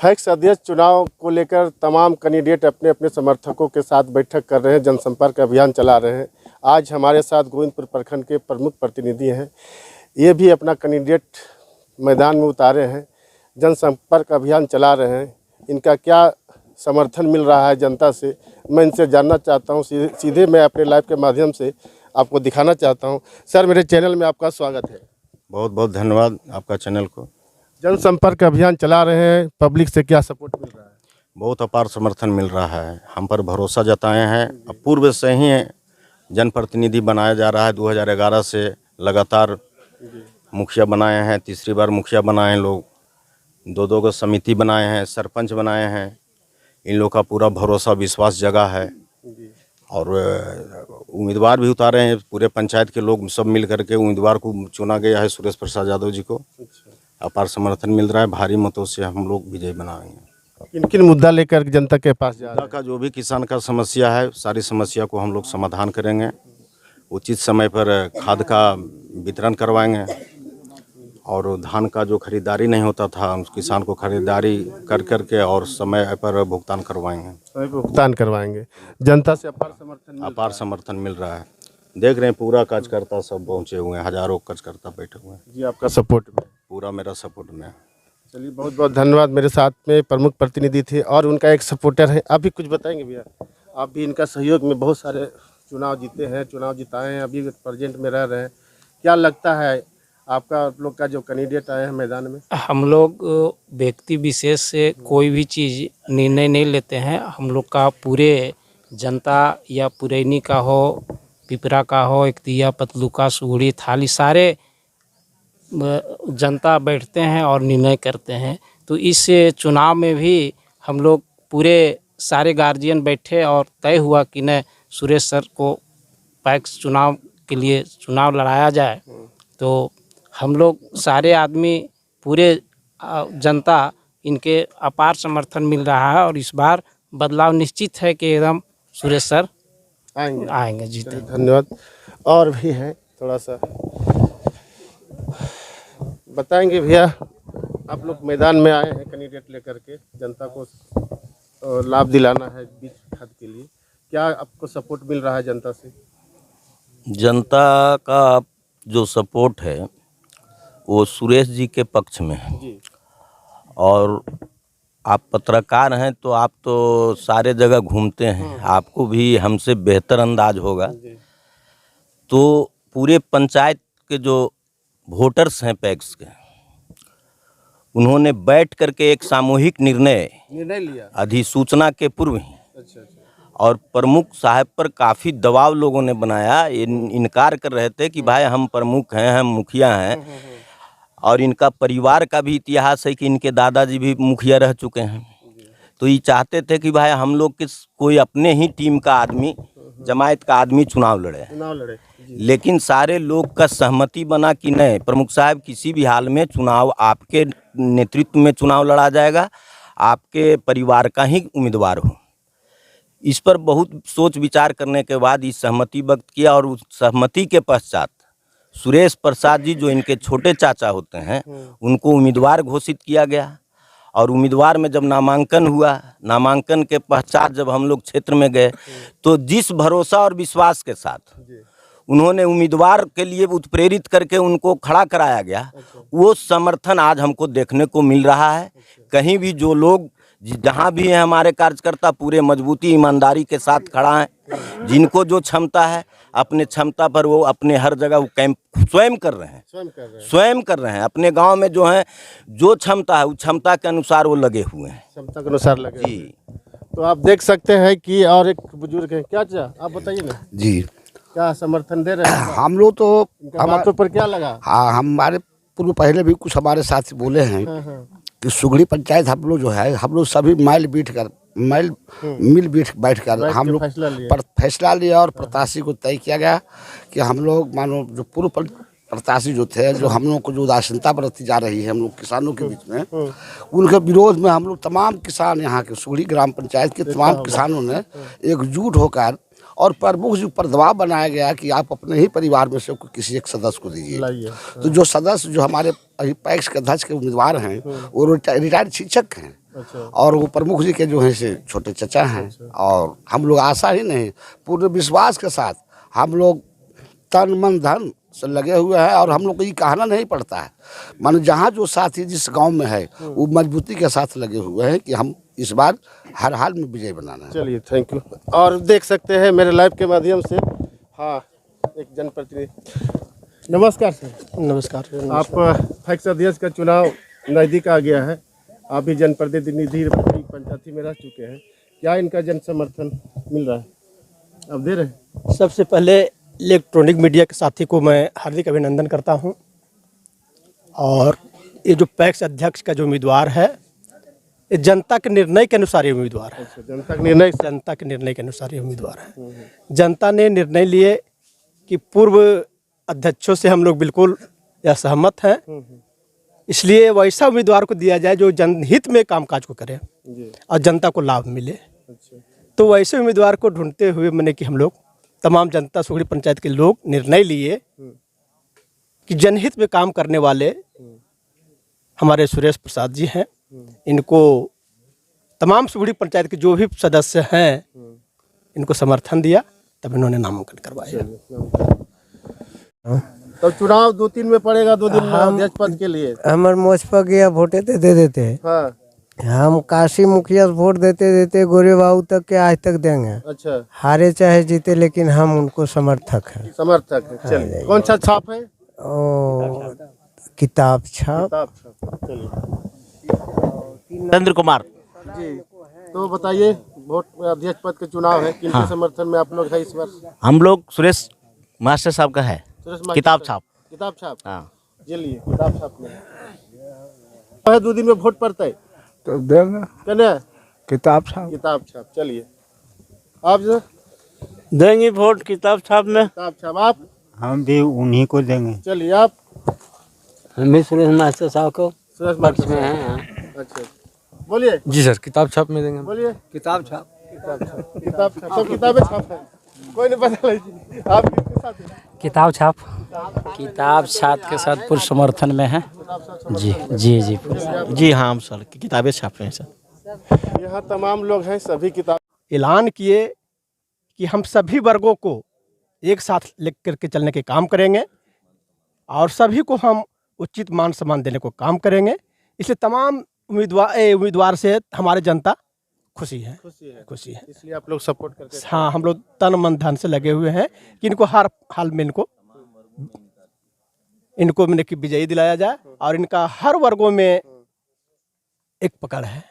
PACS अध्यक्ष चुनाव को लेकर तमाम कैंडिडेट अपने अपने समर्थकों के साथ बैठक कर रहे हैं, जनसंपर्क अभियान चला रहे हैं। आज हमारे साथ गोविंदपुर प्रखंड के प्रमुख प्रतिनिधि हैं, ये भी अपना कैंडिडेट मैदान में उतारे हैं, जनसंपर्क अभियान चला रहे हैं। इनका क्या समर्थन मिल रहा है जनता से, मैं इनसे जानना चाहता हूँ। सीधे मैं अपने लाइव के माध्यम से आपको दिखाना चाहता हूँ। सर, मेरे चैनल में आपका स्वागत है। बहुत बहुत धन्यवाद आपका चैनल को। जनसंपर्क अभियान चला रहे हैं, पब्लिक से क्या सपोर्ट मिल रहा है? बहुत अपार समर्थन मिल रहा है, हम पर भरोसा जताए हैं। अब पूर्व से ही जनप्रतिनिधि बनाया जा रहा है। 2011 से लगातार मुखिया बनाए हैं, तीसरी बार मुखिया बनाए हैं लोग, दो को समिति बनाए हैं, सरपंच बनाए हैं। इन लोग का पूरा भरोसा विश्वास जगह है और उम्मीदवार भी उतारे हैं। पूरे पंचायत के लोग सब मिल करके उम्मीदवार को चुना गया है, सुरेश प्रसाद यादव जी को। अपार समर्थन मिल रहा है, भारी मतों से हम लोग विजय बनाएंगे। किन किन मुद्दा लेकर जनता के पास जा रहे हैं? का जो भी किसान का समस्या है, सारी समस्या को हम लोग समाधान करेंगे। उचित समय पर खाद का वितरण करवाएंगे और धान का जो खरीदारी नहीं होता था, उस किसान को खरीदारी कर करके और समय पर भुगतान करवाएंगे। समय पर भुगतान करवाएंगे। जनता से अपार समर्थन मिल रहा है। देख रहे हैं पूरा कार्यकर्ता सब पहुँचे हुए हैं, हजारों कार्यकर्ता बैठे हुए हैं। जी, आपका सपोर्ट में पूरा मेरा सपोर्ट में। चलिए, बहुत बहुत धन्यवाद। मेरे साथ में प्रमुख प्रतिनिधि थे और उनका एक सपोर्टर है। आप भी कुछ बताएंगे भैया? आप भी इनका सहयोग में बहुत सारे चुनाव जीते हैं, चुनाव जिताए हैं, अभी प्रेजेंट में रह रहे हैं। क्या लगता है आपका, आप लोग का जो कैंडिडेट आए हैं मैदान में? हम लोग व्यक्ति विशेष से कोई भी चीज़ निर्णय नहीं लेते हैं। हम लोग का पूरे जनता या पुरैनी का हो, पिपरा का हो, एकतिया, पतलुका, सुगड़ी, थाली, सारे जनता बैठते हैं और निर्णय करते हैं। तो इस चुनाव में भी हम लोग पूरे सारे गार्जियन बैठे और तय हुआ कि न सुरेश सर को पैक्स चुनाव के लिए चुनाव लड़ाया जाए। तो हम लोग सारे आदमी, पूरे जनता, इनके अपार समर्थन मिल रहा है और इस बार बदलाव निश्चित है कि एकदम सुरेश सर आएंगे जीते। धन्यवाद। और भी है, थोड़ा सा बताएंगे भैया? आप लोग मैदान में आए हैं कैंडिडेट लेकर के, जनता को लाभ दिलाना है बीज खाद के लिए। क्या आपको सपोर्ट मिल रहा है जनता से? जनता का जो सपोर्ट है वो सुरेश जी के पक्ष में है जी। और आप पत्रकार हैं तो आप तो सारे जगह घूमते हैं, आपको भी हमसे बेहतर अंदाज होगा। तो पूरे पंचायत के जो वोटर्स हैं पैक्स के, उन्होंने बैठ करके एक सामूहिक निर्णय लिया अधिसूचना के पूर्व ही। अच्छा। और प्रमुख साहब पर काफ़ी दबाव लोगों ने बनाया। इनकार कर रहे थे कि भाई हम प्रमुख हैं, हम मुखिया हैं। और इनका परिवार का भी इतिहास है कि इनके दादाजी भी मुखिया रह चुके हैं। तो ये चाहते थे कि भाई हम लोग कोई अपने ही टीम का आदमी, जमायत का आदमी चुनाव लड़े। लेकिन सारे लोग का सहमति बना कि नहीं, प्रमुख साहब किसी भी हाल में चुनाव आपके नेतृत्व में चुनाव लड़ा जाएगा, आपके परिवार का ही उम्मीदवार हो। इस पर बहुत सोच विचार करने के बाद इस सहमति व्यक्त किया और उस सहमति के पश्चात सुरेश प्रसाद जी, जो इनके छोटे चाचा होते हैं, उनको उम्मीदवार घोषित किया गया। और उम्मीदवार में जब नामांकन हुआ, नामांकन के पश्चात जब हम लोग क्षेत्र में गए तो जिस भरोसा और विश्वास के साथ उन्होंने उम्मीदवार के लिए उत्प्रेरित करके उनको खड़ा कराया गया, वो समर्थन आज हमको देखने को मिल रहा है। कहीं भी जो लोग जहाँ भी हैं हमारे कार्यकर्ता पूरे मजबूती ईमानदारी के साथ खड़ा हैं। जिनको जो क्षमता है, अपने क्षमता पर वो अपने हर जगह वो कैंप स्वयं कर रहे हैं। अपने गांव में जो है जो क्षमता है, उस क्षमता के अनुसार वो लगे हुए हैं। क्षमता के अनुसार लगे जी। तो आप देख सकते हैं कि और एक बुजुर्ग है। क्या आप बताइए ना जी, क्या समर्थन दे रहे हैं? हम लोग तो बातों पर क्या लगा? हाँ, हमारे पूर्व पहले भी कुछ हमारे साथी बोले हैं कि सुगड़ी पंचायत हम लोग जो है, हम लोग सभी मिल बैठ कर हम लोग फैसला लिया और प्रत्याशी को तय किया गया कि हम लोग मानो जो पूर्व प्रत्याशी जो थे, जो हम लोग को जो उदासीनता बरती जा रही है हम लोग किसानों के बीच में, उनके विरोध में हम लोग तमाम किसान, यहाँ के सुगड़ी ग्राम पंचायत के तमाम किसानों ने एकजुट होकर और प्रमुख जी पर दबाव बनाया गया कि आप अपने ही परिवार में से किसी एक सदस्य को दीजिए। लाइए। तो जो सदस्य जो हमारे अभी पैक्स के अध्यक्ष के उम्मीदवार हैं वो रिटायर्ड शिक्षक हैं अच्छा। और वो प्रमुख जी के जो है से छोटे चचा हैं। और हम लोग आशा ही नहीं, पूरे विश्वास के साथ हम लोग तन मन धन से लगे हुए हैं। और हम लोग को ये कहना नहीं पड़ता है, मानो जहाँ जो साथी जिस गांव में है वो मजबूती के साथ लगे हुए हैं कि हम इस बार हर हाल में विजय बनाना है। चलिए, थैंक यू। और देख सकते हैं मेरे लाइव के माध्यम से, हाँ, एक जनप्रतिनिधि। नमस्कार सर। नमस्कार। आप पैक्स अध्यक्ष का चुनाव नज़दीक आ गया है, आप भी जनप्रतिनिधि पंचायती में रह चुके हैं, क्या इनका जन समर्थन मिल रहा है, आप दे रहे हैं? सबसे पहले इलेक्ट्रॉनिक मीडिया के साथी को मैं हार्दिक अभिनंदन करता हूं। और ये जो पैक्स अध्यक्ष का जो उम्मीदवार है, ये जनता के निर्णय के अनुसार ये उम्मीदवार है। जनता के निर्णय के अनुसार ये उम्मीदवार है। जनता ने निर्णय लिए कि पूर्व अध्यक्षों से हम लोग बिल्कुल असहमत हैं, इसलिए वैसा उम्मीदवार को दिया जाए जो जनहित में कामकाज को करे और जनता को लाभ मिले। अच्छा। तो वैसे उम्मीदवार को ढूंढते हुए मैंने कि हम लोग तमाम जनता सुगड़ी पंचायत के लोग निर्णय लिए कि जनहित में काम करने वाले हमारे सुरेश प्रसाद जी हैं, इनको तमाम सुगड़ी पंचायत के जो भी सदस्य हैं इनको समर्थन दिया, तब इन्होंने नामांकन करवाया। तो चुनाव 2-3 में पड़ेगा, 2 दिन में अध्यक्ष पद के लिए। हमार मोचपा गया वोटे दे देते। हाँ। हम काशी मुखिया से वोट देते देते गोरे बाबू तक के आज तक देंगे। अच्छा। हारे चाहे जीते, लेकिन हम उनको समर्थक हैं। समर्थक है। चलिए, कौन सा छाप है? ओ, किताब छाप। चलिए चंद्र कुमार जी, तो बताइए, वोट अध्यक्ष पद के चुनाव है, किनके समर्थन में आप लोग है इस बार? हम लोग सुरेश मास्टर साहब का है। सुरेश मास्टर किताब छाप। किताब छाप। हाँ। चलिए, किताब छाप में 2 दिन में वोट पड़ता है तो देंगे कहने किताब छाप। किताब छाप। चलिए, आप जो देंगे वोट किताब छाप में। किताब छाप। आप? हम भी उन्हीं को देंगे। चलिए, आप? हम भी सुरेश मास्टर साहब को सुरेश मास्टर में हैं। अच्छा, बोलिए। जी सर, किताब छाप में देंगे। बोलिए। किताब छाप। किताब छाप। किताब छाप। सब किताबें छाप है, कोई नहीं बता लीजिए। आप किसके साथ हैं? किताब छाप। किताब छाप के साथ पूर्ण समर्थन में है। जी जी जी जी हाँ सर, किताबें छाप रहे हैं सर। यहाँ तमाम लोग हैं, सभी किताब ऐलान किए कि हम सभी वर्गों को एक साथ लेकर के चलने के काम करेंगे और सभी को हम उचित मान सम्मान देने को काम करेंगे। इसलिए तमाम उम्मीदवार से हमारे जनता खुशी है। इसलिए आप लोग सपोर्ट करते हैं। हाँ, हम लोग तन मन धन से लगे हुए हैं कि इनको हर हाल में इनको मैंने कि विजयी दिलाया जाए और इनका हर वर्गों में एक पकड़ है।